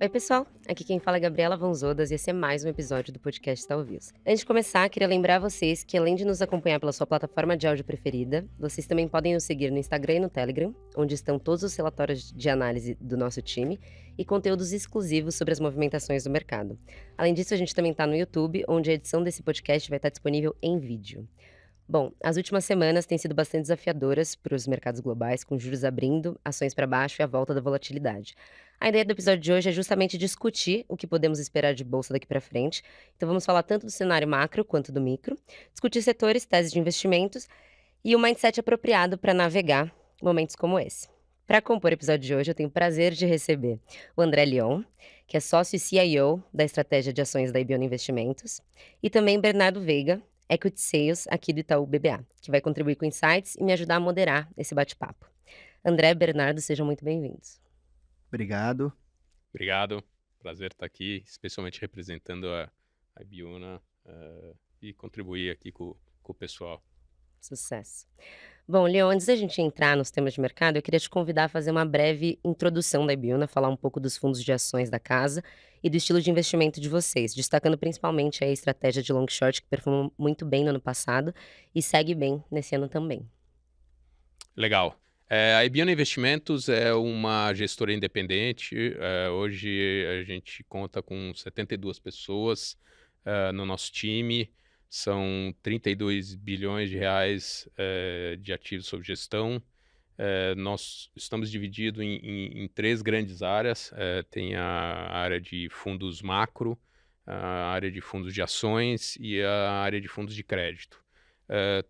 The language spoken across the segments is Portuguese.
Oi, pessoal. Aqui quem fala é Gabriela Vanzodas e esse é mais um episódio do podcast Talvez. Antes de começar, queria lembrar vocês que além de nos acompanhar pela sua plataforma de áudio preferida, vocês também podem nos seguir no Instagram e no Telegram, onde estão todos os relatórios de análise do nosso time e conteúdos exclusivos sobre as movimentações do mercado. Além disso, a gente também está no YouTube, onde a edição desse podcast vai estar disponível em vídeo. Bom, as últimas semanas têm sido bastante desafiadoras para os mercados globais, com juros abrindo, ações para baixo e a volta da volatilidade. A ideia do episódio de hoje é justamente discutir o que podemos esperar de bolsa daqui para frente. Então vamos falar tanto do cenário macro quanto do micro, discutir setores, teses de investimentos e o mindset apropriado para navegar momentos como esse. Para compor o episódio de hoje, eu tenho o prazer de receber o André Leon, que é sócio e CIO da estratégia de ações da Ibiona Investimentos, e também Bernardo Veiga, Equity Sales aqui do Itaú BBA, que vai contribuir com insights e me ajudar a moderar esse bate-papo. André e Bernardo, sejam muito bem-vindos. Obrigado. Obrigado, prazer estar aqui, especialmente representando a Ibiúna e contribuir aqui com o pessoal. Sucesso. Bom, Leon, antes da gente entrar nos temas de mercado, eu queria te convidar a fazer uma breve introdução da Ibiúna, falar um pouco dos fundos de ações da casa e do estilo de investimento de vocês, destacando principalmente a estratégia de long short, que performou muito bem no ano passado e segue bem nesse ano também. Legal. A Ibiúna Investimentos é uma gestora independente. Hoje a gente conta com 72 pessoas no nosso time. São 32 bilhões de reais de ativos sob gestão. Nós estamos divididos em três grandes áreas. Tem a área de fundos macro, a área de fundos de ações e a área de fundos de crédito.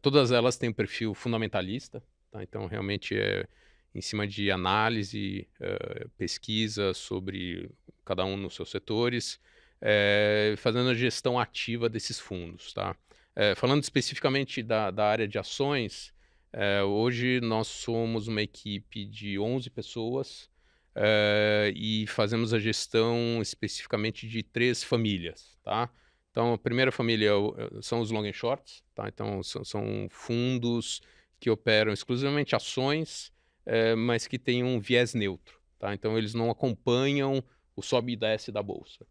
Todas elas têm um perfil fundamentalista, tá? Então, realmente é em cima de análise, pesquisa sobre cada um nos seus setores, fazendo a gestão ativa desses fundos, tá? Falando especificamente da área de ações, hoje nós somos uma equipe de 11 pessoas, e fazemos a gestão especificamente de 3 famílias, tá? Então a primeira família são os long and shorts, tá? Então são fundos que operam exclusivamente ações, mas que têm um viés neutro, tá? Então eles não acompanham o sobe e desce da bolsa.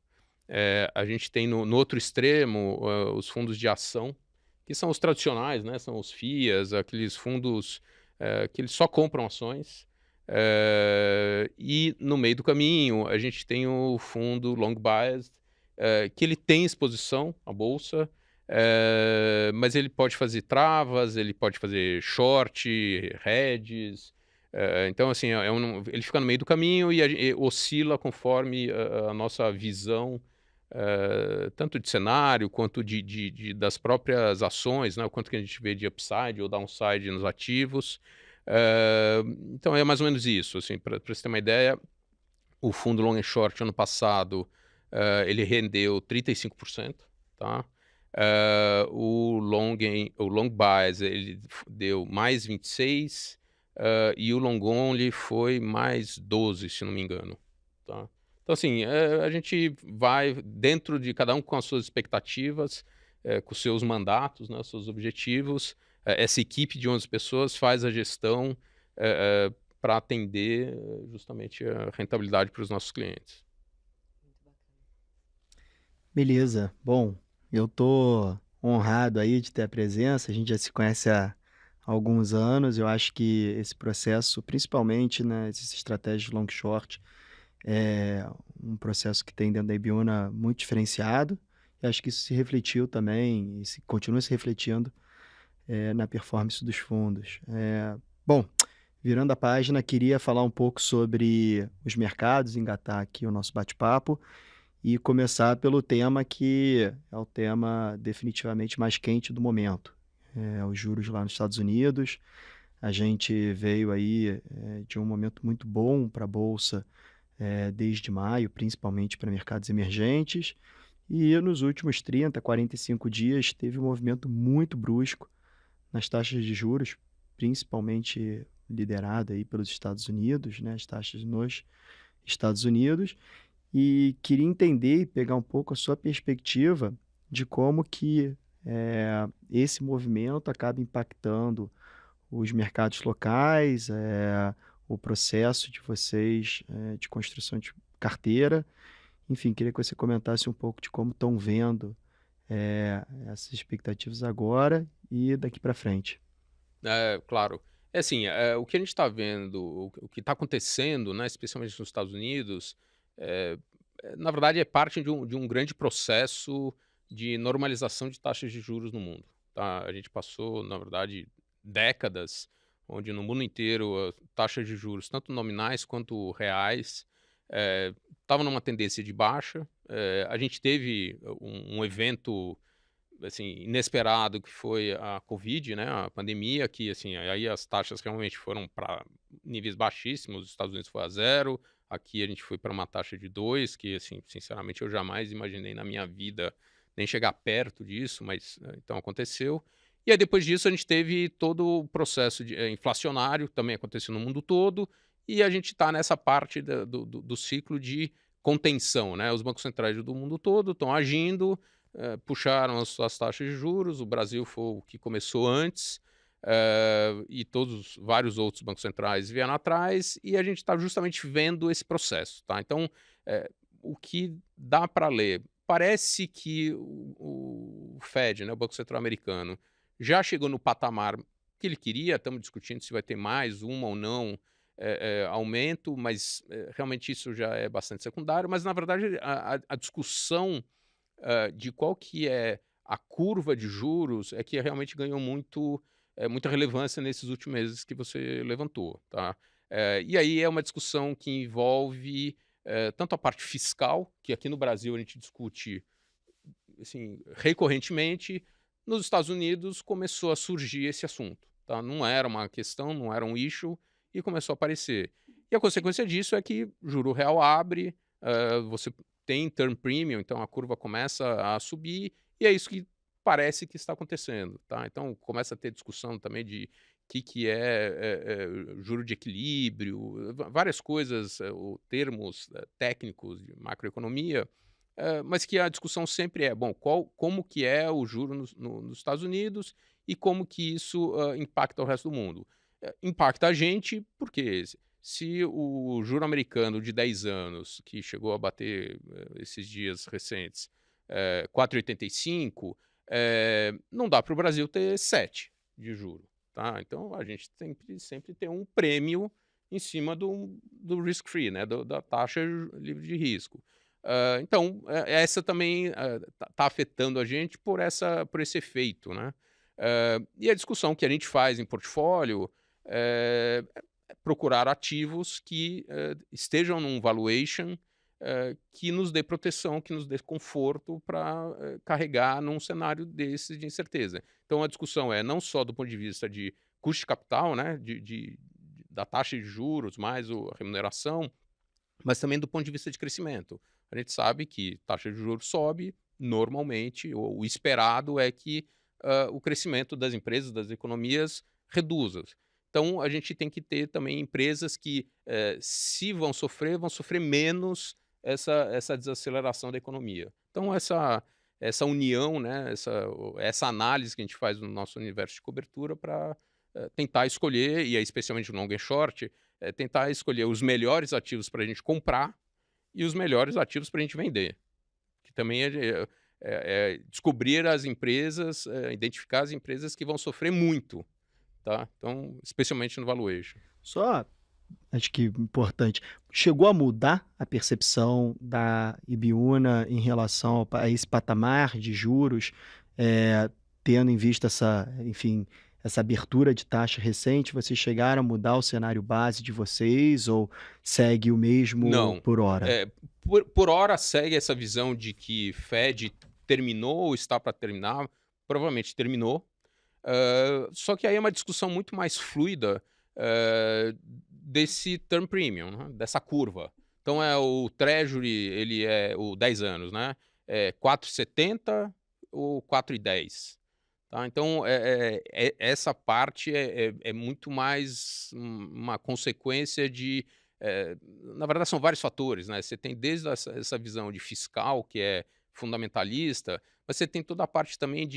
A gente tem no outro extremo, os fundos de ação, que são os tradicionais, né? São os FIAs, aqueles fundos que eles só compram ações. E no meio do caminho a gente tem o fundo long biased, que ele tem exposição à bolsa, mas ele pode fazer travas, ele pode fazer short, hedges. Então, assim, ele fica no meio do caminho e oscila conforme a nossa visão, tanto de cenário quanto das próprias ações, né? O quanto que a gente vê de upside ou downside nos ativos. Então é mais ou menos isso, assim, para você ter uma ideia, o fundo long and short ano passado, ele rendeu 35%, tá? O long bias ele deu mais 26, e o long only foi mais 12, se não me engano, tá? Então assim, a gente vai dentro de cada um com as suas expectativas, com os seus mandatos, né, os seus objetivos. Essa equipe de 11 pessoas faz a gestão para atender justamente a rentabilidade para os nossos clientes. Beleza. Bom, eu tô honrado aí de ter a presença. A gente já se conhece há alguns anos. Eu acho que esse processo, principalmente, né, essas estratégias long short, é um processo que tem dentro da Ibiúna muito diferenciado. E acho que isso se refletiu também e continua se refletindo, na performance dos fundos. Bom, virando a página, queria falar um pouco sobre os mercados, engatar aqui o nosso bate-papo e começar pelo tema que é o tema definitivamente mais quente do momento, os juros lá nos Estados Unidos. A gente veio aí, de um momento muito bom para a bolsa, desde maio, principalmente para mercados emergentes, e nos últimos 30, 45 dias teve um movimento muito brusco nas taxas de juros, principalmente liderada aí pelos Estados Unidos, né, as taxas nos Estados Unidos. E queria entender e pegar um pouco a sua perspectiva de como que, esse movimento acaba impactando os mercados locais, o processo de vocês, de construção de carteira. Enfim, queria que você comentasse um pouco de como estão vendo essas expectativas agora e daqui para frente. Claro. É assim, o que a gente está vendo, o que está acontecendo, né, especialmente nos Estados Unidos, eh, na verdade é parte de um grande processo de normalização de taxas de juros no mundo, tá? A gente passou, na verdade, décadas onde no mundo inteiro taxas de juros, tanto nominais quanto reais, estavam numa tendência de baixa. A gente teve um evento assim, inesperado que foi a Covid, né, a pandemia, que assim, aí as taxas realmente foram para níveis baixíssimos, os Estados Unidos foi a 0, aqui a gente foi para uma taxa de 2, que assim, sinceramente eu jamais imaginei na minha vida nem chegar perto disso, mas então aconteceu. E aí depois disso a gente teve todo o processo inflacionário, também aconteceu no mundo todo, e a gente está nessa parte do ciclo de contenção, né? Os bancos centrais do mundo todo estão agindo, puxaram as suas taxas de juros, o Brasil foi o que começou antes, e todos vários outros bancos centrais vieram atrás, e a gente está justamente vendo esse processo, tá? Então, eh, o que dá para ler, parece que o Fed, né, o Banco Central Americano, já chegou no patamar que ele queria, estamos discutindo se vai ter mais uma ou não, aumento, mas, realmente isso já é bastante secundário, mas na verdade a discussão de qual que é a curva de juros é que realmente ganhou muita relevância nesses últimos meses que você levantou, tá? E aí é uma discussão que envolve, tanto a parte fiscal, que aqui no Brasil a gente discute, assim, recorrentemente, nos Estados Unidos começou a surgir esse assunto, tá? Não era uma questão, não era um issue e começou a aparecer. E a consequência disso é que juro real abre, você tem term premium, então a curva começa a subir e é isso que parece que está acontecendo, tá? Então começa a ter discussão também de que juro de equilíbrio, várias coisas, ou termos técnicos de macroeconomia, mas que a discussão sempre é, bom, como que é o juro nos Estados Unidos e como que isso impacta o resto do mundo. Impacta a gente porque se o juro americano de 10 anos, que chegou a bater esses dias recentes, 4,85, não dá para o Brasil ter 7 de juro, tá? Então a gente sempre tem um prêmio em cima do risk-free, né, da taxa livre de risco. Então, essa também tá afetando a gente por esse efeito, né. E a discussão que a gente faz em portfólio é procurar ativos que estejam num valuation que nos dê proteção, que nos dê conforto para carregar num cenário desse de incerteza. Então a discussão é não só do ponto de vista de custo de capital, né, da taxa de juros mais a remuneração, mas também do ponto de vista de crescimento. A gente sabe que taxa de juros sobe, normalmente, o esperado é que o crescimento das empresas, das economias, reduza. Então, a gente tem que ter também empresas que, se vão sofrer menos essa desaceleração da economia. Então, essa união, né, essa análise que a gente faz no nosso universo de cobertura para tentar escolher, e aí especialmente no long and short, tentar escolher os melhores ativos para a gente comprar e os melhores ativos para a gente vender. Que também é descobrir as empresas, identificar as empresas que vão sofrer muito, tá? Então, especialmente no valuation. Só, acho que importante, chegou a mudar a percepção da Ibiúna em relação a esse patamar de juros, eh, tendo em vista enfim, essa abertura de taxa recente, vocês chegaram a mudar o cenário base de vocês ou segue o mesmo Não, por hora? por hora segue essa visão de que Fed terminou ou está para terminar, provavelmente terminou. Só que aí é uma discussão muito mais fluida, desse term premium, né, dessa curva. Então o treasury, ele é o 10 anos, né, é 4,70 ou 4,10, tá. Então, essa parte é muito mais uma consequência na verdade são vários fatores, né, você tem desde essa visão de fiscal, que é fundamentalista, mas você tem toda a parte também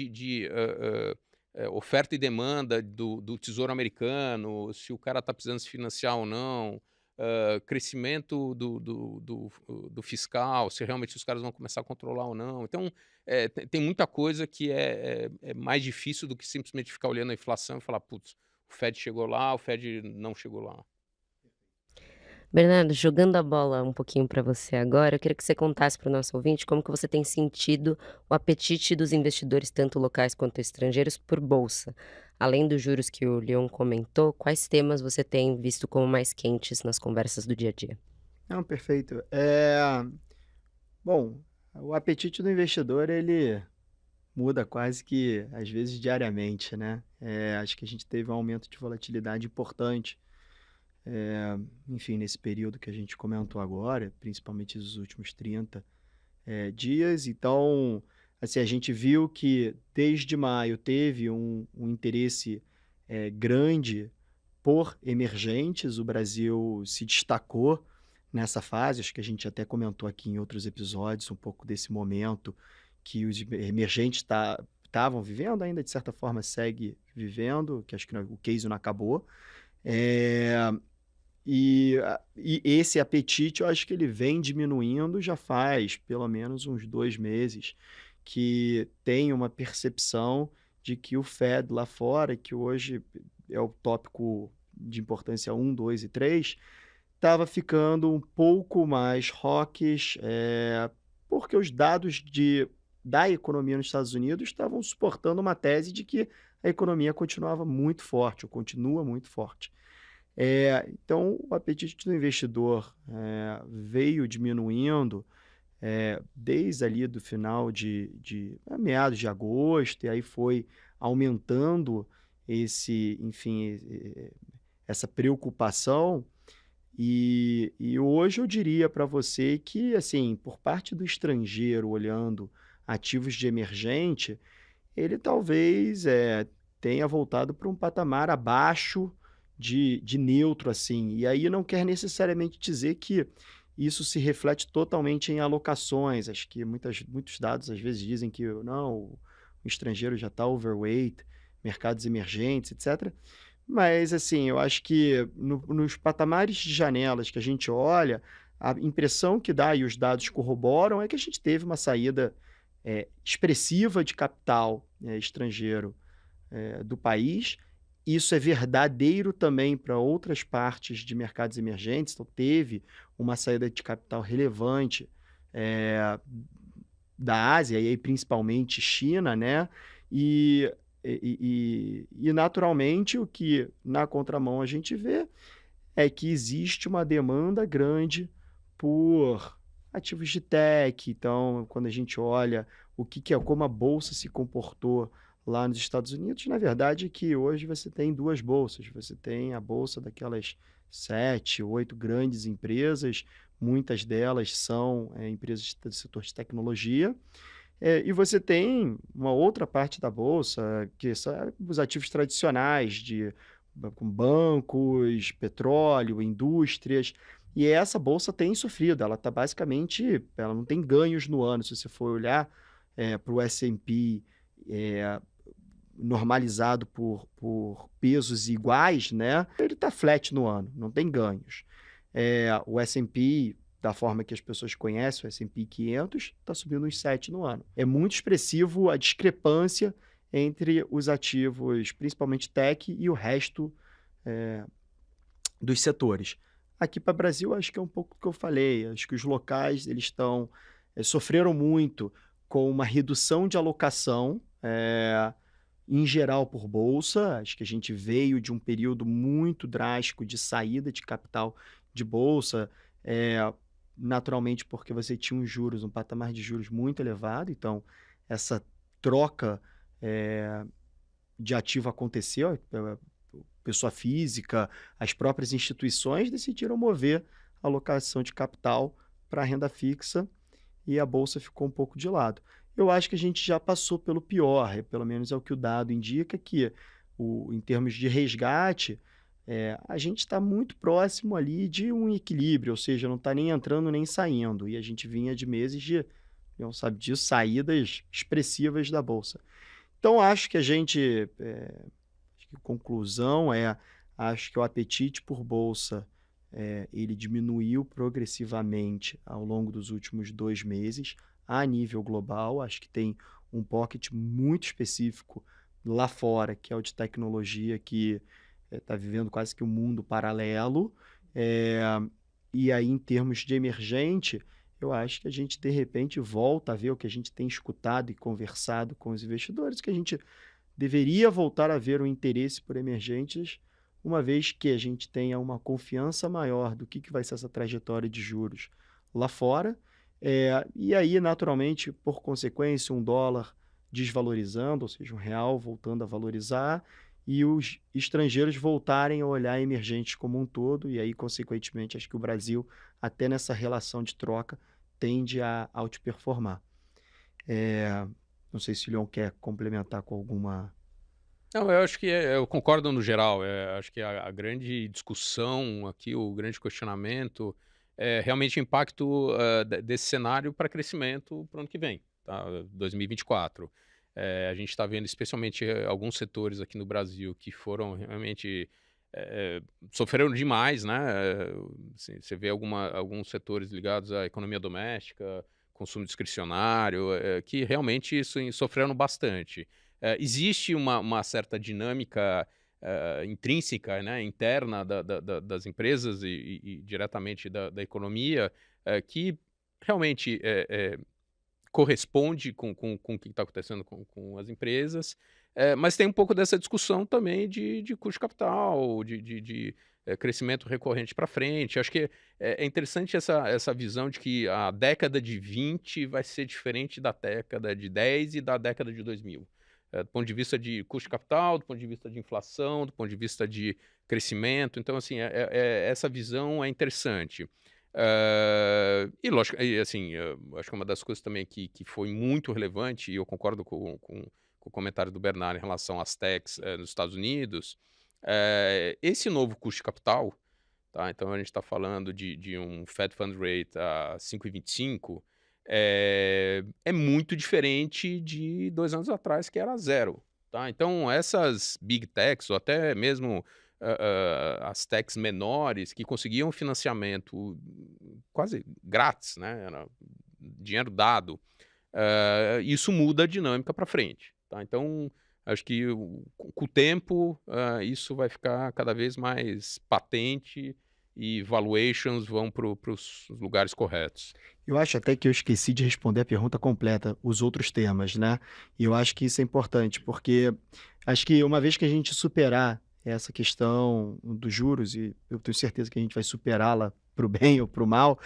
oferta e demanda do Tesouro Americano, se o cara está precisando se financiar ou não, crescimento do fiscal, se realmente os caras vão começar a controlar ou não. Então, tem muita coisa que é mais difícil do que simplesmente ficar olhando a inflação e falar: "Putz, o Fed chegou lá, o Fed não chegou lá". Bernardo, jogando a bola um pouquinho para você agora, eu queria que você contasse para o nosso ouvinte como que você tem sentido o apetite dos investidores, tanto locais quanto estrangeiros, por bolsa. Além dos juros que o Leon comentou, quais temas você tem visto como mais quentes nas conversas do dia a dia? Não, perfeito. Bom, o apetite do investidor, ele muda quase que, às vezes, diariamente, né? Acho que a gente teve um aumento de volatilidade importante, enfim, nesse período que a gente comentou agora, principalmente nos últimos 30 dias. Então, assim, a gente viu que desde maio teve um interesse grande por emergentes. O Brasil se destacou nessa fase, acho que a gente até comentou aqui em outros episódios um pouco desse momento que os emergentes estavam vivendo, ainda de certa forma segue vivendo, que acho que o case não acabou. Eh, e esse apetite, eu acho que ele vem diminuindo já faz pelo menos uns 2 meses, que tem uma percepção de que o Fed lá fora, que hoje é o tópico de importância 1, 2 e 3, estava ficando um pouco mais hawkish, porque os dados da economia nos Estados Unidos estavam suportando uma tese de que a economia continuava muito forte, ou continua muito forte. Então, o apetite do investidor veio diminuindo desde ali do final de meados de agosto, e aí foi aumentando enfim, essa preocupação. E hoje eu diria para você que, assim, por parte do estrangeiro olhando ativos de emergente, ele talvez tenha voltado para um patamar abaixo de neutro, assim. E aí não quer necessariamente dizer que isso se reflete totalmente em alocações. Acho que muitos dados às vezes dizem que não, o estrangeiro já está overweight, mercados emergentes, etc. Mas, assim, eu acho que nos patamares de janelas que a gente olha, a impressão que dá, e os dados corroboram, é que a gente teve uma saída expressiva de capital estrangeiro do país. Isso é verdadeiro também para outras partes de mercados emergentes. Então, teve uma saída de capital relevante eh, da Ásia, e aí principalmente China, né? E, e naturalmente, o que na contramão a gente vê é que existe uma demanda grande por ativos de tech. Então, quando a gente olha como a bolsa se comportou lá nos Estados Unidos, na verdade, que hoje você tem duas bolsas. Você tem a bolsa daquelas 7, 8 grandes empresas, muitas delas são empresas do setor de tecnologia, e você tem uma outra parte da bolsa, que são os ativos tradicionais com bancos, petróleo, indústrias, e essa bolsa tem sofrido. Ela está basicamente, ela não tem ganhos no ano. Se você for olhar para o S&P normalizado por pesos iguais, né, ele está flat no ano, não tem ganhos. O S&P, da forma que as pessoas conhecem, o S&P 500, está subindo uns 7 no ano. É muito expressivo a discrepância entre os ativos, principalmente tech, e o resto dos setores. Aqui para o Brasil, acho que é um pouco do que eu falei. Acho que os locais eles sofreram muito com uma redução de alocação, em geral por bolsa. Acho que a gente veio de um período muito drástico de saída de capital de bolsa, naturalmente porque você tinha um patamar de juros muito elevado. Então, essa troca de ativo aconteceu. Pessoa física, as próprias instituições decidiram mover a alocação de capital para a renda fixa, e a bolsa ficou um pouco de lado. Eu acho que a gente já passou pelo pior, pelo menos é o que o dado indica, que em termos de resgate, a gente está muito próximo ali de um equilíbrio, ou seja, não está nem entrando nem saindo, e a gente vinha de meses de, não sabe disso, saídas expressivas da bolsa. Então, acho que acho que a conclusão acho que o apetite por bolsa ele diminuiu progressivamente ao longo dos últimos 2 meses, a nível global. Acho que tem um pocket muito específico lá fora, que é o de tecnologia, que está vivendo quase que um mundo paralelo. É, e aí, em termos de emergente, eu acho que a gente, de repente, volta a ver o que a gente tem escutado e conversado com os investidores, que a gente deveria voltar a ver o interesse por emergentes, uma vez que a gente tenha uma confiança maior do que vai ser essa trajetória de juros lá fora. E aí, naturalmente, por consequência, um dólar desvalorizando, ou seja, um real voltando a valorizar, e os estrangeiros voltarem a olhar emergentes como um todo, e aí, consequentemente, acho que o Brasil, até nessa relação de troca, tende a outperformar. Não sei se o Leon quer complementar com alguma. Não, eu acho que eu concordo no geral. Acho que a grande discussão aqui, o grande questionamento é realmente o impacto desse cenário para crescimento para o ano que vem, tá? 2024. A gente está vendo especialmente alguns setores aqui no Brasil que foram realmente sofreram demais, né? Assim, você vê alguns setores ligados à economia doméstica, consumo discricionário, que realmente sofreram bastante. Existe uma certa dinâmica intrínseca, né, interna das empresas e diretamente da economia, que realmente corresponde com o que está acontecendo com as empresas, mas tem um pouco dessa discussão também de custo de capital, de crescimento recorrente para frente. Acho que é interessante essa visão de que a década de 20 vai ser diferente da década de 10 e da década de 2000. Do ponto de vista de custo de capital, do ponto de vista de inflação, do ponto de vista de crescimento. Então, assim, essa visão é interessante. E lógico, e, assim, acho que uma das coisas também que foi muito relevante, e eu concordo com o comentário do Bernardo em relação às techs nos Estados Unidos, esse novo custo de capital, tá? Então a gente está falando de um Fed Fund Rate a 5,25, é muito diferente de 2 anos atrás, que era zero. Tá? Então essas big techs, ou até mesmo as techs menores, que conseguiam financiamento quase grátis, né? Era dinheiro dado, isso muda a dinâmica para frente. Tá? Então, acho que com o tempo isso vai ficar cada vez mais patente e valuations vão para os lugares corretos. Eu acho até que eu esqueci de responder a pergunta completa, os outros temas, né? E eu acho que isso é importante, porque acho que uma vez que a gente superar essa questão dos juros, e eu tenho certeza que a gente vai superá-la para o bem ou para o mal,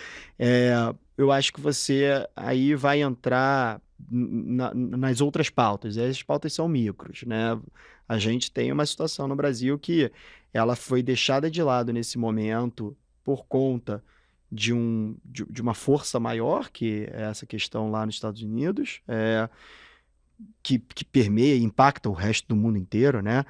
eu acho que você aí vai entrar nas outras pautas. E essas pautas são micros, né? A gente tem uma situação no Brasil que ela foi deixada de lado nesse momento por conta de uma força maior, que é essa questão lá nos Estados Unidos, que permeia e impacta o resto do mundo inteiro, né?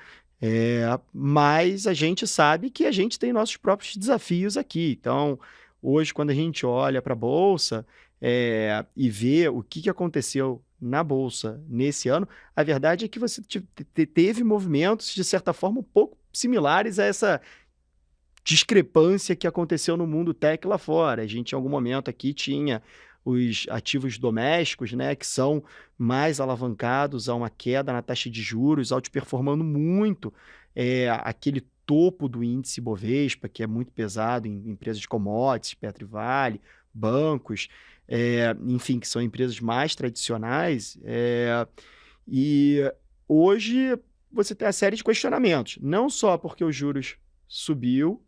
Mas a gente sabe que a gente tem nossos próprios desafios aqui. Então, hoje, quando a gente olha para a Bolsa e vê o que aconteceu na Bolsa nesse ano, a verdade é que você teve movimentos, de certa forma, um pouco similares a essa discrepância que aconteceu no mundo tech lá fora. A gente, em algum momento aqui, tinha os ativos domésticos, né, que são mais alavancados a uma queda na taxa de juros, outperformando muito aquele topo do índice Bovespa, que é muito pesado em empresas de commodities, Petro e Vale, bancos, enfim, que são empresas mais tradicionais. E hoje você tem uma série de questionamentos, não só porque os juros subiu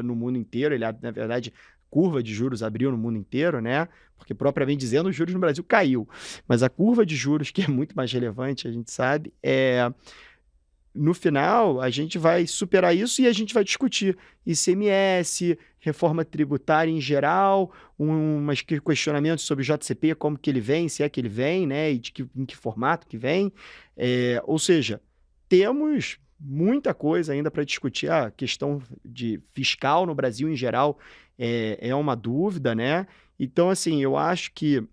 no mundo inteiro, ele, na verdade, curva de juros abriu no mundo inteiro, né? Porque, propriamente dizendo, os juros no Brasil caiu. Mas a curva de juros, que é muito mais relevante, a gente sabe, no final, a gente vai superar isso e a gente vai discutir ICMS, reforma tributária em geral, umas questionamentos sobre o JCP, como que ele vem, se é que ele vem, né? E em que formato que vem. Ou seja, temos muita coisa ainda para discutir. A questão de fiscal no Brasil em geral é uma dúvida, né? Então, assim, eu acho que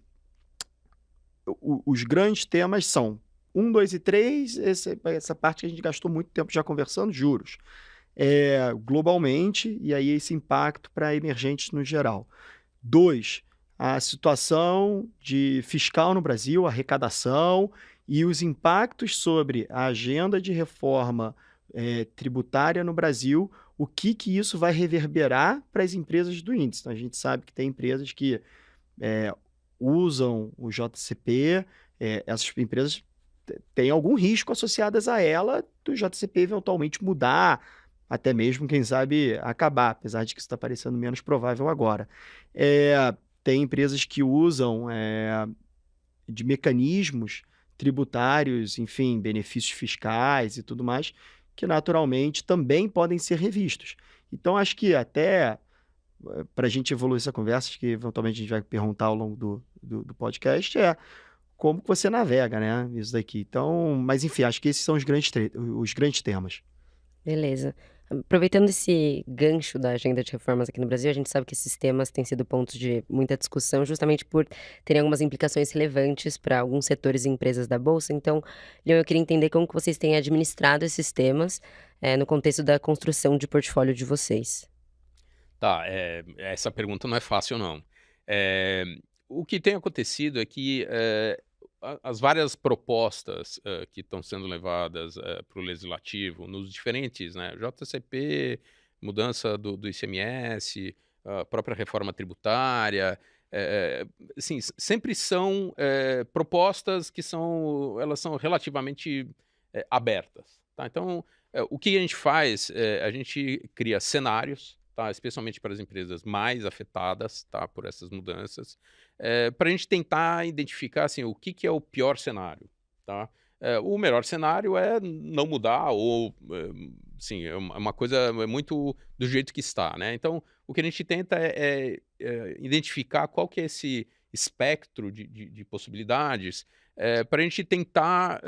os grandes temas são 1, 2 e 3, essa parte que a gente gastou muito tempo já conversando, juros. globalmente, e aí esse impacto para emergentes no geral. 2, a situação de fiscal no Brasil, arrecadação e os impactos sobre a agenda de reforma tributária no Brasil, o que isso vai reverberar para as empresas do índice. Então, a gente sabe que tem empresas que usam o JCP, essas empresas têm algum risco associadas a ela do JCP eventualmente mudar, até mesmo, quem sabe, acabar, apesar de que isso está parecendo menos provável agora. Tem empresas que usam de mecanismos tributários, enfim, benefícios fiscais e tudo mais, que naturalmente também podem ser revistos. Então, acho que até para a gente evoluir essa conversa, acho que eventualmente a gente vai perguntar ao longo do podcast, como que você navega, né, isso daqui. Então, mas enfim, acho que esses são os grandes temas. Beleza. Aproveitando esse gancho da agenda de reformas aqui no Brasil, a gente sabe que esses temas têm sido pontos de muita discussão, justamente por terem algumas implicações relevantes para alguns setores e empresas da Bolsa. Então, Leon, eu queria entender como que vocês têm administrado esses temas, no contexto da construção de portfólio de vocês. Tá, essa pergunta não é fácil, não. O que tem acontecido é que as várias propostas que estão sendo levadas para o legislativo, nos diferentes, né, JCP, mudança do ICMS, a própria reforma tributária, assim, sempre são propostas que elas são relativamente abertas. Tá? Então, o que a gente faz? A gente cria cenários, tá? Especialmente para as empresas mais afetadas, tá? Por essas mudanças, para a gente tentar identificar assim, o que é o pior cenário. Tá? O melhor cenário é não mudar ou, sim, é uma coisa muito do jeito que está. Né? Então, o que a gente tenta é identificar qual que é esse espectro de possibilidades para a gente tentar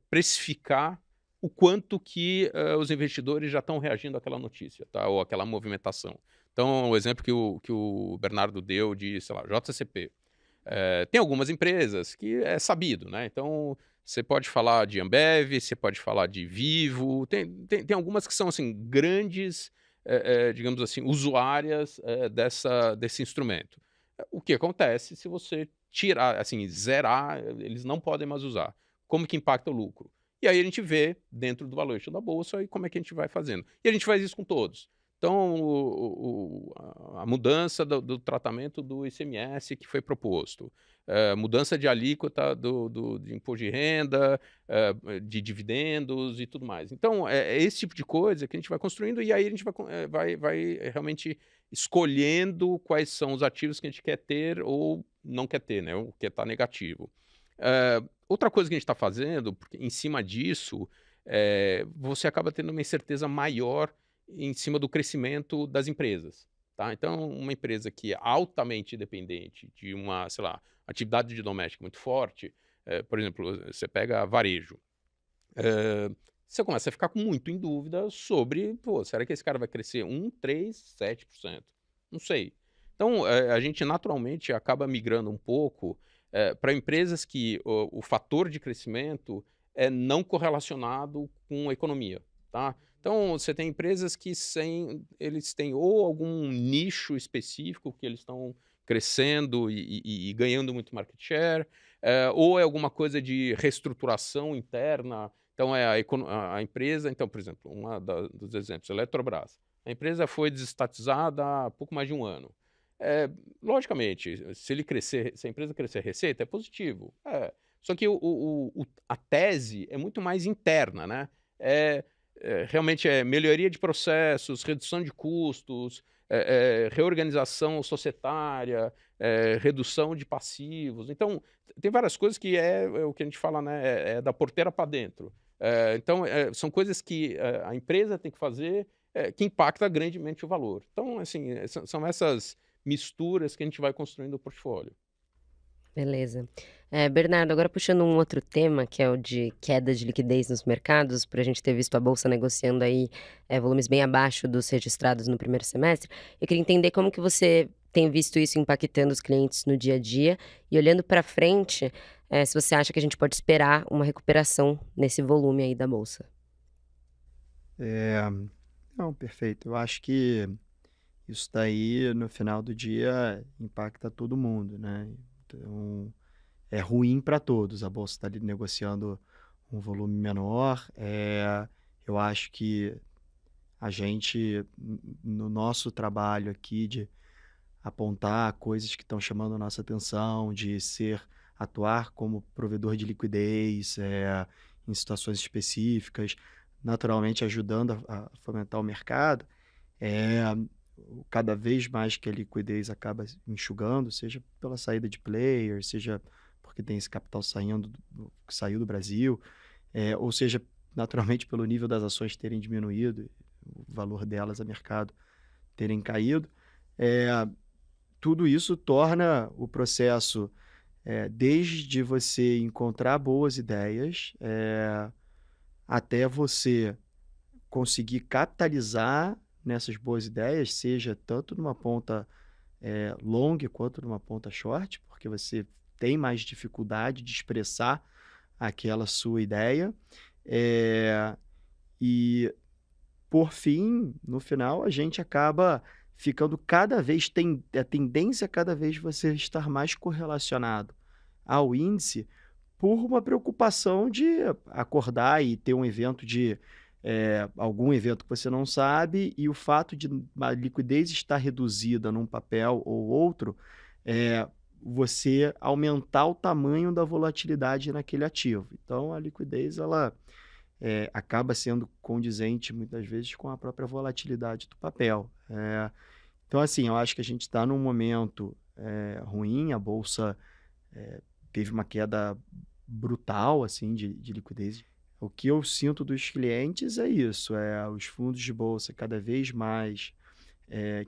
precificar o quanto que os investidores já estão reagindo àquela notícia, tá? Ou àquela movimentação. Então, o exemplo que o Bernardo deu de, sei lá, JCP. Tem algumas empresas que é sabido, né? Então, você pode falar de Ambev, você pode falar de Vivo, tem algumas que são, assim, grandes, digamos assim, usuárias desse instrumento. O que acontece se você tirar, assim, zerar, eles não podem mais usar? Como que impacta o lucro? E aí a gente vê dentro do valuation da bolsa e como é que a gente vai fazendo. E a gente faz isso com todos. Então, a mudança do tratamento do ICMS que foi proposto, mudança de alíquota de imposto de renda, de dividendos e tudo mais. Então, é esse tipo de coisa que a gente vai construindo e aí a gente vai realmente escolhendo quais são os ativos que a gente quer ter ou não quer ter, né? O que está negativo. Outra coisa que a gente está fazendo, porque em cima disso, você acaba tendo uma incerteza maior em cima do crescimento das empresas. Tá? Então, uma empresa que é altamente dependente de uma, sei lá, atividade de doméstica muito forte, por exemplo, você pega varejo, você começa a ficar muito em dúvida sobre, pô, será que esse cara vai crescer 1, 3, 7%? Não sei. Então, a gente naturalmente acaba migrando um pouco para empresas que o fator de crescimento é não correlacionado com a economia. Tá? Então, você tem empresas que eles têm ou algum nicho específico que eles estão crescendo e ganhando muito market share, ou é alguma coisa de reestruturação interna. Então, a empresa, então, por exemplo, dos exemplos, Eletrobras. A empresa foi desestatizada há pouco mais de um ano. Logicamente, se a empresa crescer a receita, é positivo. Só que a tese é muito mais interna, né? Realmente é melhoria de processos, redução de custos, reorganização societária, redução de passivos. Então, tem várias coisas que é o que a gente fala, né? É da porteira para dentro. Então, são coisas que a empresa tem que fazer que impacta grandemente o valor. Então, assim, são essas misturas que a gente vai construindo o portfólio. Beleza. Bernardo, agora puxando um outro tema, que é o de queda de liquidez nos mercados, por a gente ter visto a Bolsa negociando aí volumes bem abaixo dos registrados no primeiro semestre, eu queria entender como que você tem visto isso impactando os clientes no dia a dia e olhando para frente, se você acha que a gente pode esperar uma recuperação nesse volume aí da Bolsa. Não, perfeito. Eu acho que isso daí, no final do dia, impacta todo mundo, né? Então, é ruim para todos. A bolsa está ali negociando um volume menor. Eu acho que a gente, no nosso trabalho aqui de apontar coisas que estão chamando a nossa atenção, de atuar como provedor de liquidez, em situações específicas, naturalmente ajudando a fomentar o mercado, eh, cada vez mais que a liquidez acaba enxugando, seja pela saída de players, seja porque tem esse capital que saiu do Brasil, ou seja, naturalmente pelo nível das ações terem diminuído, o valor delas a mercado terem caído, eh, tudo isso torna o processo, desde você encontrar boas ideias, até você conseguir capitalizar nessas boas ideias, seja tanto numa ponta, long quanto numa ponta short, porque você tem mais dificuldade de expressar aquela sua ideia. Eh, e por fim, no final, a gente acaba ficando cada vez tem a tendência é cada vez você estar mais correlacionado ao índice, por uma preocupação de acordar e ter um evento algum evento que você não sabe, e o fato de a liquidez estar reduzida num papel ou outro, você aumentar o tamanho da volatilidade naquele ativo. Então a liquidez ela acaba sendo condizente muitas vezes com a própria volatilidade do papel. Então, assim, eu acho que a gente está num momento ruim, a bolsa teve uma queda brutal assim de liquidez. O que eu sinto dos clientes é isso, os fundos de bolsa cada vez mais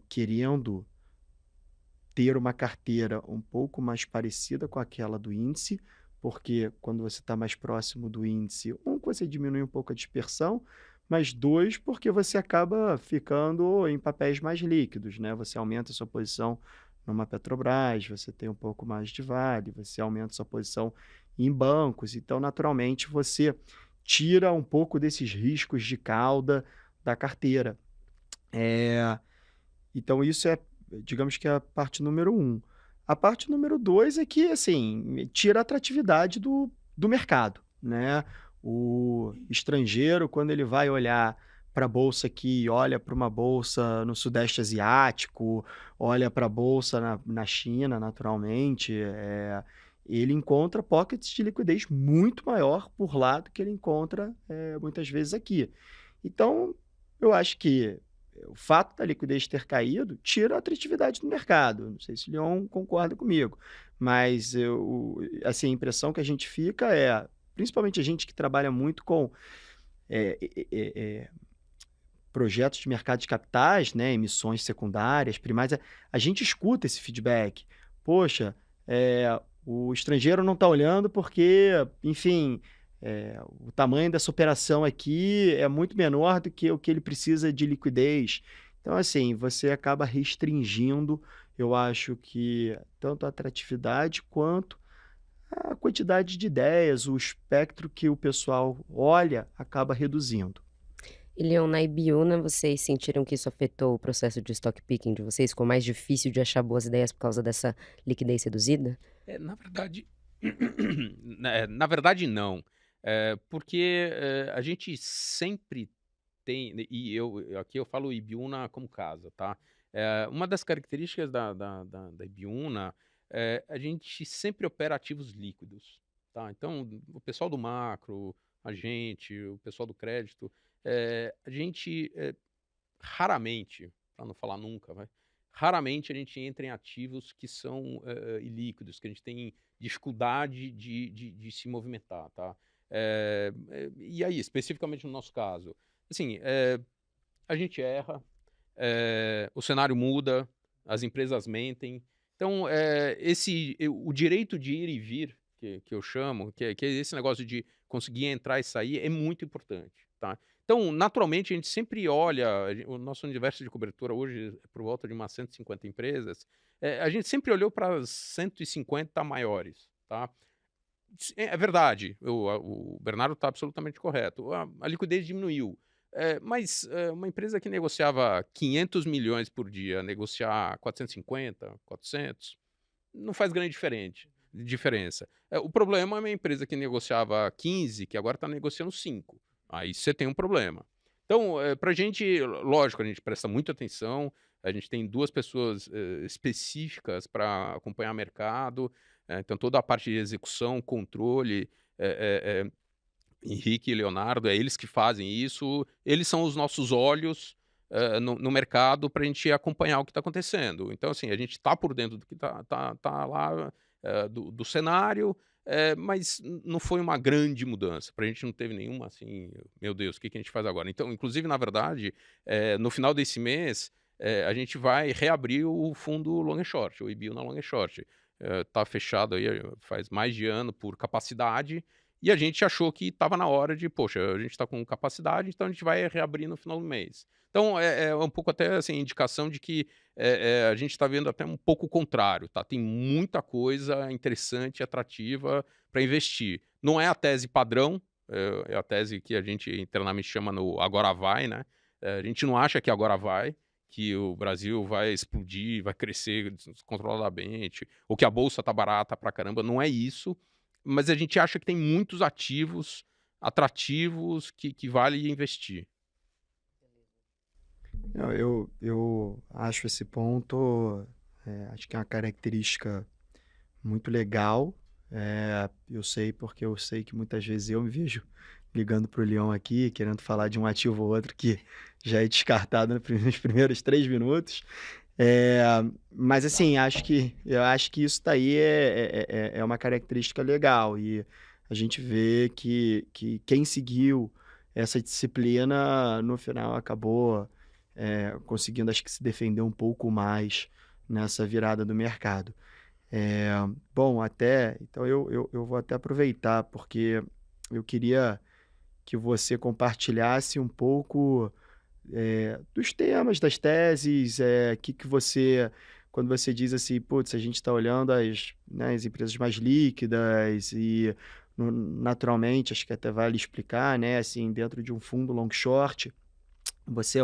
querendo ter uma carteira um pouco mais parecida com aquela do índice, porque quando você está mais próximo do índice, que você diminui um pouco a dispersão, mas 2, porque você acaba ficando em papéis mais líquidos, né? Você aumenta a sua posição numa Petrobras, você tem um pouco mais de Vale, você aumenta a sua posição em bancos, então naturalmente você tira um pouco desses riscos de cauda da carteira. Eh então isso digamos que é a parte número um. A parte número 2 é que, assim, tira a atratividade do mercado, né. O estrangeiro, quando ele vai olhar para a bolsa aqui, olha para uma bolsa no sudeste asiático, olha para a bolsa na China, naturalmente, ele encontra pockets de liquidez muito maior por lá do que ele encontra, muitas vezes aqui. Então, eu acho que o fato da liquidez ter caído tira a atratividade do mercado. Não sei se o Leon concorda comigo, mas assim, a impressão que a gente fica principalmente a gente que trabalha muito com eh eh eh eh, projetos de mercado de capitais, né, emissões secundárias, primárias, a gente escuta esse feedback. Poxa, o estrangeiro não está olhando porque, enfim, o tamanho dessa operação aqui é muito menor do que o que ele precisa de liquidez. Então, assim, você acaba restringindo, eu acho que tanto a atratividade quanto a quantidade de ideias, o espectro que o pessoal olha acaba reduzindo. E Leon, na Ibiúna, vocês sentiram que isso afetou o processo de stock picking de vocês? Ficou mais difícil de achar boas ideias por causa dessa liquidez reduzida? Na verdade, na verdade não. Porque, a gente sempre tem, e aqui eu falo Ibiúna como casa, tá. Uma das características da Ibiúna, a gente sempre opera ativos líquidos, tá. Então, o pessoal do macro, a gente, o pessoal do crédito, a gente, raramente, para não falar nunca, vai, raramente a gente entra em ativos que são, ilíquidos, que a gente tem dificuldade de se movimentar, tá. E aí, especificamente no nosso caso, assim, a gente erra, o cenário muda, as empresas mentem. Então, o direito de ir e vir, que eu chamo, que é esse negócio de conseguir entrar e sair, é muito importante, tá. Então, naturalmente, a gente sempre olha, o nosso universo de cobertura hoje é por volta de umas 150 empresas, a gente sempre olhou para as 150 maiores, tá. É verdade, o Bernardo está absolutamente correto, a liquidez diminuiu, Mas uma empresa que negociava 500 milhões por dia, negociar 450, 400, não faz grande diferença. O problema é uma empresa que negociava 15, que agora está negociando 5. Aí você tem um problema. Então, para a gente, lógico, a gente presta muita atenção, a gente tem 2 pessoas específicas para acompanhar mercado, então toda a parte de execução, controle, Henrique e Leonardo, é eles que fazem isso, eles são os nossos olhos, no mercado para a gente acompanhar o que está acontecendo. Então, assim, a gente está por dentro do que tá lá, do cenário, mas não foi uma grande mudança, para a gente não teve nenhuma assim: "Meu Deus, o que que a gente faz agora?". Então, inclusive, na verdade, no final desse mês, a gente vai reabrir o fundo long and short, o IBIO na long and short. Tá fechado aí faz mais de ano por capacidade, e a gente achou que estava na hora de: "Poxa, a gente está com capacidade, então a gente vai reabrir no final do mês". Então é um pouco até, assim, indicação de que, a gente está vendo até um pouco o contrário, tá, tem muita coisa interessante e atrativa para investir. Não é a tese padrão, é a tese que a gente internamente chama no agora vai, né, a gente não acha que agora vai, que o Brasil vai explodir, vai crescer descontroladamente, ou que a bolsa tá barata pra caramba, não é isso, mas a gente acha que tem muitos ativos atrativos que vale investir. Não, eu acho esse ponto, acho que é uma característica muito legal. Eu sei porque eu sei que muitas vezes eu me vejo ligando para o Leão aqui, querendo falar de um ativo ou outro que já é descartado nos primeiros 3 minutos. Eh, mas assim, eu acho que isso daí é uma característica legal e a gente vê que quem seguiu essa disciplina, no final acabou, conseguindo acho que se defender um pouco mais nessa virada do mercado. Eh, bom, até então eu vou até aproveitar, porque eu queria que você compartilhasse um pouco, dos temas, das teses, que você quando você diz assim: "Putz, a gente está olhando as empresas mais líquidas e naturalmente", acho que até vale explicar, né, assim, dentro de um fundo long short, você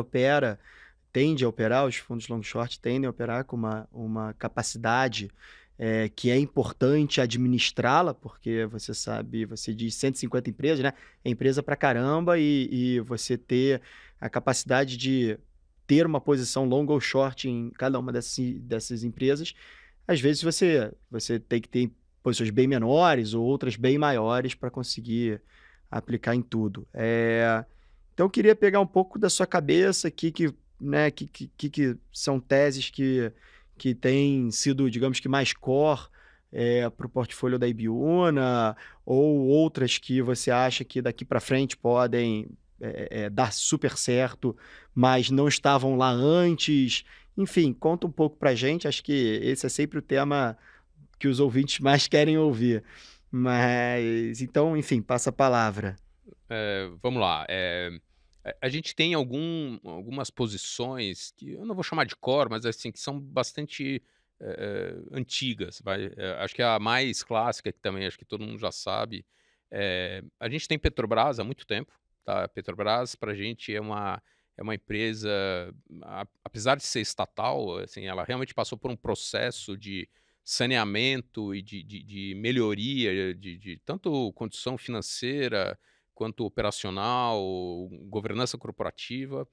tende a operar, os fundos long short tendem a operar com uma capacidade, que é importante administrá-la, porque você sabe, você diz 150 empresas, né, é empresa pra caramba e você ter a capacidade de ter uma posição long ou short em cada uma dessas empresas, às vezes você tem que ter posições bem menores ou outras bem maiores para conseguir aplicar em tudo. Então eu queria pegar um pouco da sua cabeça, né, que são teses que têm sido, digamos que mais core, para o portfólio da Ibiúna, ou outras que você acha que daqui para frente podem, dar super certo, mas não estavam lá antes. Enfim, conta um pouco pra gente, acho que esse é sempre o tema que os ouvintes mais querem ouvir. Mas então, enfim, passa a palavra. Vamos lá, a gente tem algumas posições que eu não vou chamar de core, mas assim, que são bastante, antigas, vai. Acho que a mais clássica, que também acho que todo mundo já sabe, a gente tem Petrobras há muito tempo, tá. Petrobras pra gente é uma empresa, apesar de ser estatal, assim, ela realmente passou por um processo de saneamento e de melhoria de tanto condição financeira, quanto operacional, governança corporativa,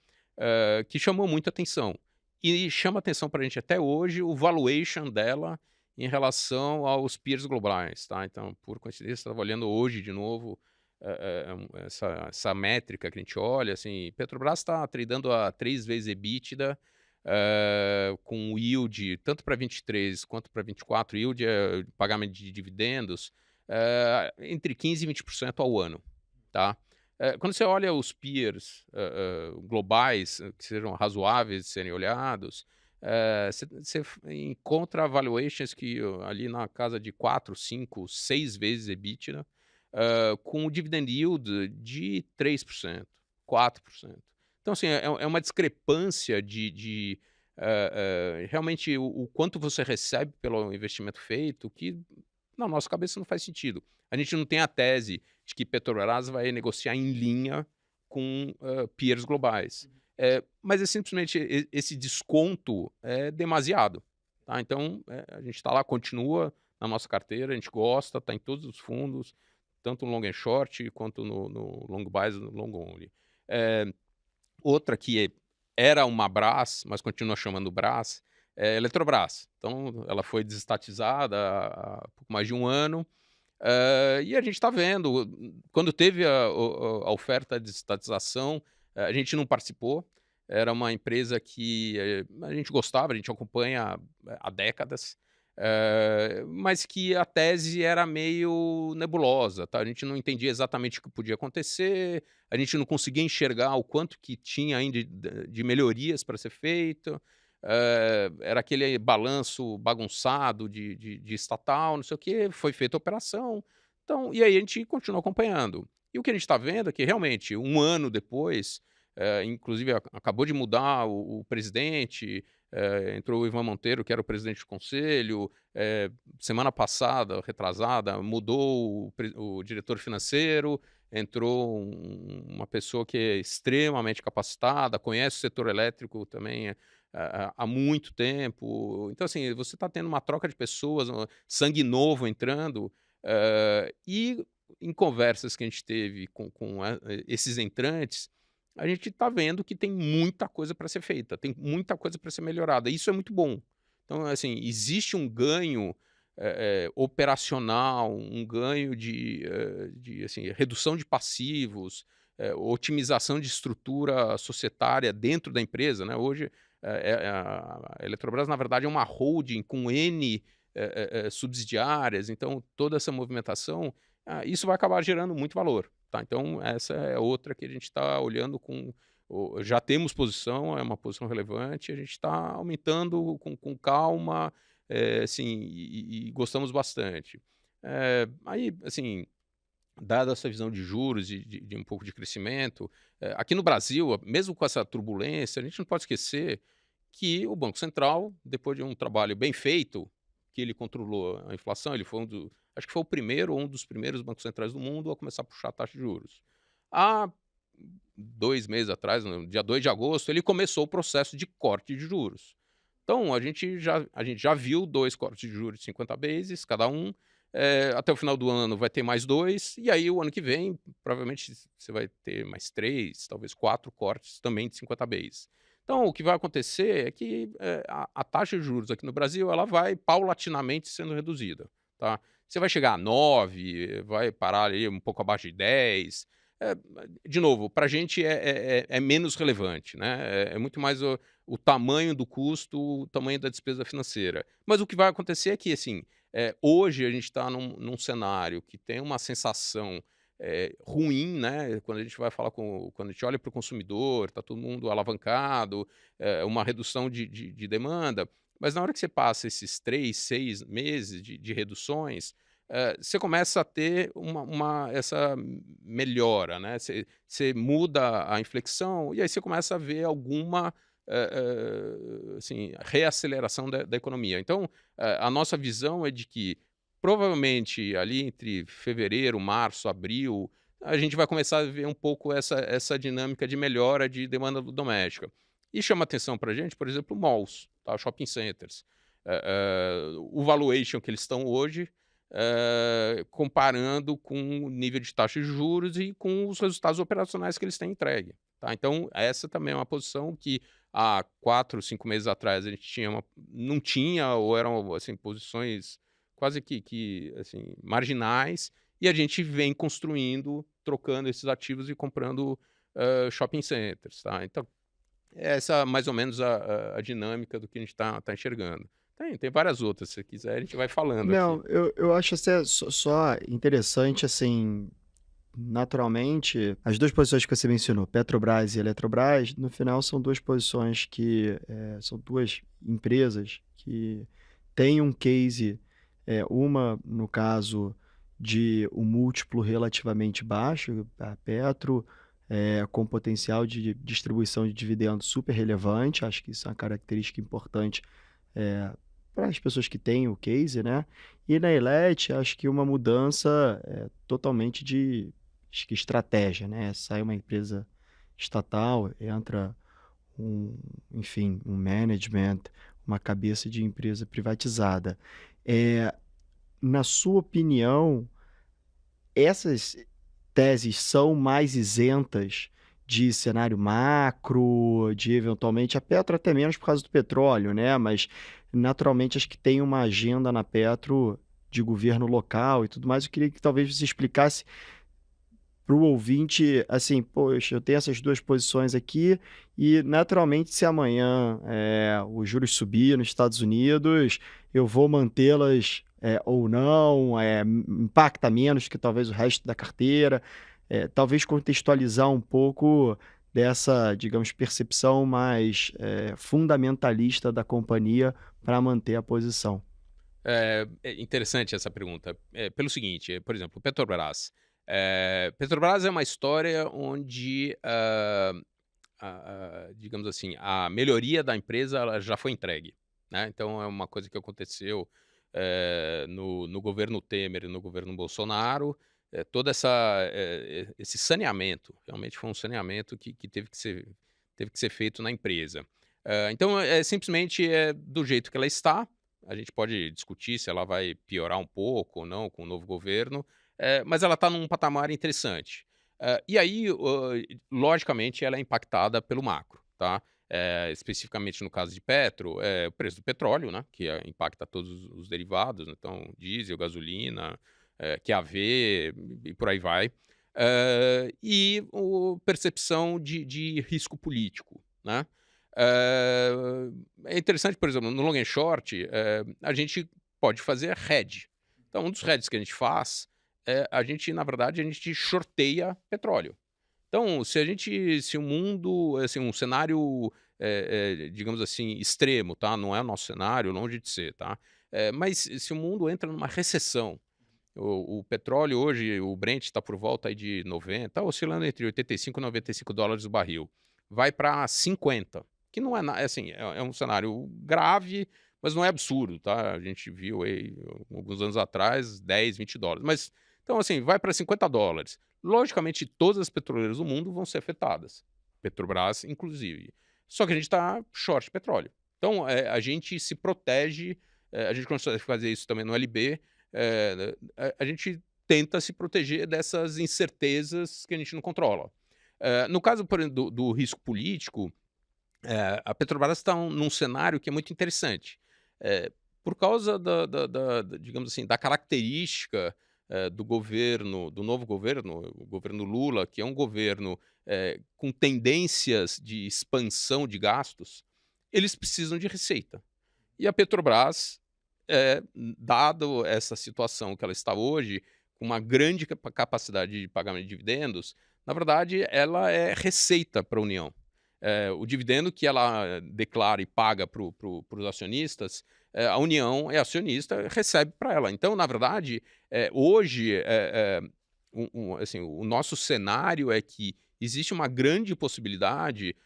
que chamou muita atenção. E chama atenção para a gente até hoje o valuation dela em relação aos peers globais, tá. Então, por coincidência, estava olhando hoje de novo, essa métrica que a gente olha, assim, Petrobras está tradando a 3 vezes EBITDA, com yield tanto para 23 quanto para 24, yield é pagamento de dividendos, entre 15 e 20% ao ano, tá. Quando você olha os peers, globais, que sejam razoáveis de serem olhados, você encontra valuations que ali na casa de 4, 5, 6 vezes EBITDA, com o dividend yield de 3%, 4%. Então, assim, é uma discrepância realmente o quanto você recebe pelo investimento feito que, na nossa cabeça, não faz sentido. A gente não tem a tese de que Petrobras vai negociar em linha com peers globais. Mas é simplesmente esse desconto é demasiado. Tá? Então, a gente está lá, continua na nossa carteira, a gente gosta, está em todos os fundos, tanto no long and short, quanto no long bias e no long only. Outra que era uma Brás, mas continua chamando Brás, é a Eletrobras. Então, ela foi desestatizada há pouco mais de um ano, e a gente está vendo, quando teve a oferta de estatização, a gente não participou. Era uma empresa que a gente gostava, a gente acompanha há décadas, mas que a tese era meio nebulosa, tá? A gente não entendia exatamente o que podia acontecer, a gente não conseguia enxergar o quanto que tinha ainda de melhorias para ser feito. Era aquele balanço bagunçado de estatal, não sei o quê, foi feita a operação, então, e aí a gente continua acompanhando. E o que a gente está vendo é que realmente, um ano depois, inclusive acabou de mudar o presidente, entrou o Ivan Monteiro, que era o presidente do conselho, semana passada, retrasada, mudou o diretor financeiro, entrou uma pessoa que é extremamente capacitada, conhece o setor elétrico também há muito tempo. Então, assim, você está tendo uma troca de pessoas, sangue novo entrando, e em conversas que a gente teve com esses entrantes, a gente está vendo que tem muita coisa para ser feita, tem muita coisa para ser melhorada. Isso é muito bom. Então, assim, existe um ganho operacional, um ganho de assim, redução de passivos, otimização de estrutura societária dentro da empresa, né? Hoje, a Eletrobras, na verdade, é uma holding com N subsidiárias, então toda essa movimentação, isso vai acabar gerando muito valor. Tá? Então, essa é outra que a gente está olhando com. Já temos posição, é uma posição relevante, a gente está aumentando com calma, assim, e gostamos bastante. Aí, assim, dada essa visão de juros e de um pouco de crescimento, aqui no Brasil, mesmo com essa turbulência, a gente não pode esquecer que o Banco Central, depois de um trabalho bem feito, que ele controlou a inflação, ele foi acho que foi o primeiro ou um dos primeiros bancos centrais do mundo a começar a puxar a taxa de juros. Há 2 meses atrás, no dia 2 de agosto, ele começou o processo de corte de juros. Então, a gente já viu 2 cortes de juros de 50 bases, cada um. Até o final do ano vai ter mais 2, e aí o ano que vem, provavelmente, você vai ter mais 3, talvez 4 cortes também de 50 bases. Então, o que vai acontecer é que a taxa de juros aqui no Brasil ela vai paulatinamente sendo reduzida. Tá? Você vai chegar a 9, vai parar ali um pouco abaixo de 10. De novo, para a gente é menos relevante, né? É muito mais o tamanho do custo, o tamanho da despesa financeira. Mas o que vai acontecer é que, assim, hoje a gente está num cenário que tem uma sensação ruim, né? Quando a gente vai falar quando a gente olha para o consumidor, está todo mundo alavancado, uma redução de demanda, mas na hora que você passa esses 3, 6 meses de reduções, você começa a ter essa melhora, né? Você muda a inflexão e aí você começa a ver alguma assim, reaceleração da economia. Então, a nossa visão é de que provavelmente ali entre fevereiro, março, abril, a gente vai começar a ver um pouco essa dinâmica de melhora de demanda doméstica. E chama atenção para a gente, por exemplo, malls, tá? Shopping centers. O valuation que eles estão hoje, comparando com o nível de taxa de juros e com os resultados operacionais que eles têm entregue. Tá? Então, essa também é uma posição que há 4, 5 meses atrás a gente não tinha, ou eram assim, posições quase que assim, marginais, e a gente vem construindo, trocando esses ativos e comprando shopping centers. Tá? Então, essa é mais ou menos a dinâmica do que a gente está enxergando. Tem várias outras, se você quiser, a gente vai falando aqui. Não, eu acho até só interessante, assim, naturalmente, as 2 posições que você mencionou, Petrobras e Eletrobras, no final são 2 posições que, são 2 empresas que têm um case, uma no caso de um múltiplo relativamente baixo, a Petro, com potencial de distribuição de dividendos super relevante, acho que isso é uma característica importante, para as pessoas que têm o case, né? E na Elet, acho que uma mudança totalmente acho que estratégia, né? Sai uma empresa estatal, entra um, enfim, um management, uma cabeça de empresa privatizada. Eh, Na sua opinião, essas teses são mais isentas de cenário macro, de eventualmente a Petro até menos por causa do petróleo, né, mas naturalmente acho que tem uma agenda na Petro de governo local e tudo mais. Eu queria que talvez você explicasse para o ouvinte, assim: "Poxa, eu tenho essas 2 posições aqui e naturalmente se amanhã, os juros subir nos Estados Unidos, eu vou mantê-las, ou não, impacta menos que talvez o resto da carteira". Talvez contextualizar um pouco dessa, digamos, percepção mais, fundamentalista da companhia para manter a posição. É interessante essa pergunta, pelo seguinte, por exemplo, Petrobras. Petrobras é uma história onde, digamos assim, a melhoria da empresa ela já foi entregue, né. Então é uma coisa que aconteceu, no governo Temer e no governo Bolsonaro, toda esse saneamento, realmente foi um saneamento que teve que ser feito na empresa. Então simplesmente é do jeito que ela está. A gente pode discutir se ela vai piorar um pouco ou não com o novo governo, mas ela está num patamar interessante. E aí, logicamente, ela é impactada pelo macro, tá? Especificamente no caso de Petro, o preço do petróleo, né? Que impacta todos os derivados, né, então diesel, gasolina, QAV e por aí vai. E percepção de risco político, né? É interessante, por exemplo, no long and short, a gente pode fazer hedge. Então, um dos hedges que a gente faz a gente, na verdade, a gente shorteia petróleo. Então, se o mundo, assim, um cenário, digamos assim, extremo, tá? Não é o nosso cenário, longe de ser, tá? Mas se o mundo entra numa recessão, o petróleo hoje, o Brent está por volta aí de 90, tá oscilando entre 85 e $95 o barril. Vai para 50, que não é, assim, é um cenário grave, mas não é absurdo, tá? A gente viu aí alguns anos atrás $10, $20. Mas, então, assim, vai para $50. Logicamente, todas as petroleiras do mundo vão ser afetadas, Petrobras inclusive. Só que a gente está short petróleo. Então, a gente se protege, a gente consegue fazer isso também no LB, a gente tenta se proteger dessas incertezas que a gente não controla. No caso, por exemplo, do risco político, a Petrobras está num cenário que é muito interessante. Por causa digamos assim, da característica do governo, do novo governo, o governo Lula, que é um governo com tendências de expansão de gastos, eles precisam de receita. E a Petrobras, dado essa situação que ela está hoje, com uma grande capacidade de pagamento de dividendos, na verdade, ela é receita para a União. O dividendo que ela declara e paga para os acionistas, a União é acionista, recebe para ela. Então, na verdade, hoje, assim, o nosso cenário é que existe uma grande possibilidade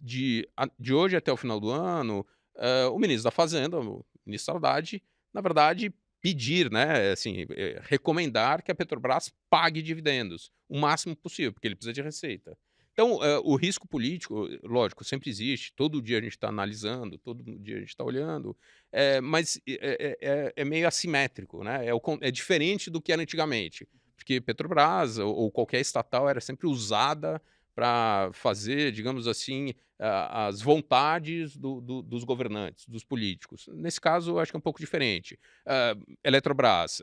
de hoje até o final do ano, o ministro da Fazenda, o ministro Haddad, na verdade, pedir, né, assim, recomendar que a Petrobras pague dividendos o máximo possível, porque ele precisa de receita. Então, o risco político, lógico, sempre existe, todo dia a gente está analisando, todo dia a gente está olhando, mas é meio assimétrico, né? É diferente do que era antigamente, porque Petrobras ou qualquer estatal era sempre usada para fazer, digamos assim, as vontades dos governantes, dos políticos. Nesse caso, eu acho que é um pouco diferente. Eletrobras,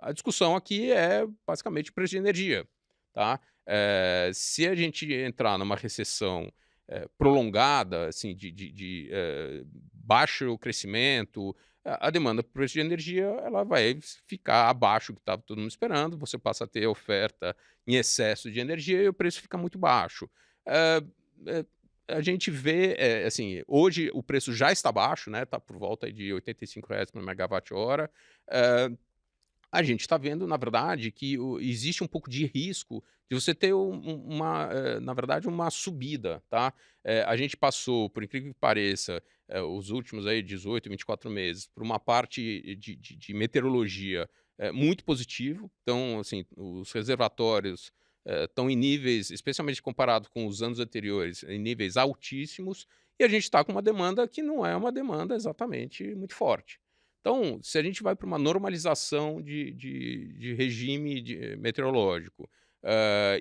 a discussão aqui é basicamente preço de energia, tá? Se a gente entrar numa recessão prolongada, assim, de baixo crescimento, a demanda por preço de energia ela vai ficar abaixo do que estava todo mundo esperando, você passa a ter oferta em excesso de energia e o preço fica muito baixo. Eh eh, a gente vê, assim, hoje o preço já está baixo, né, está por volta aí de R$ 85 por megawatt-hora. Eh, a gente está vendo, na verdade, que existe um pouco de risco de você ter na verdade, uma subida, tá? A gente passou, por incrível que pareça, os últimos aí 18, 24 meses, por uma parte de meteorologia muito positivo. Então, assim, os reservatórios estão em níveis, especialmente comparado com os anos anteriores, em níveis altíssimos, e a gente está com uma demanda que não é uma demanda exatamente muito forte. Então, se a gente vai para uma normalização de regime meteorológico,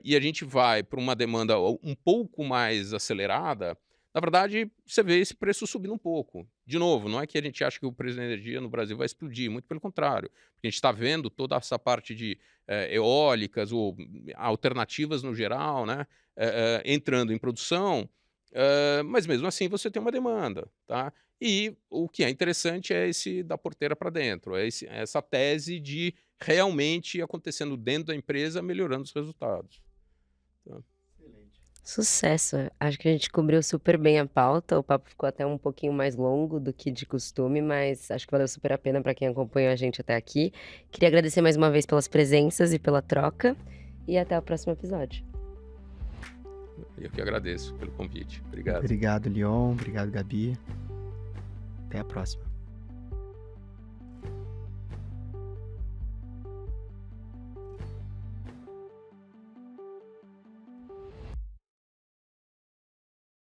e a gente vai para uma demanda um pouco mais acelerada, na verdade, você vê esse preço subindo um pouco. De novo, não é que a gente acha que o preço da energia no Brasil vai explodir, muito pelo contrário. Porque a gente está vendo toda essa parte de eólicas ou alternativas no geral, né, entrando em produção, mas mesmo assim você tem uma demanda, tá? E o que é interessante é esse da porteira para dentro, essa tese de realmente acontecendo dentro da empresa, melhorando os resultados. Tá? Sucesso! Acho que a gente cobriu super bem a pauta. O papo ficou até um pouquinho mais longo do que de costume, mas acho que valeu super a pena para quem acompanhou a gente até aqui. Queria agradecer mais uma vez pelas presenças e pela troca. E até o próximo episódio. Eu que agradeço pelo convite. Obrigado. Obrigado, Leon. Obrigado, Gabi. Até a próxima.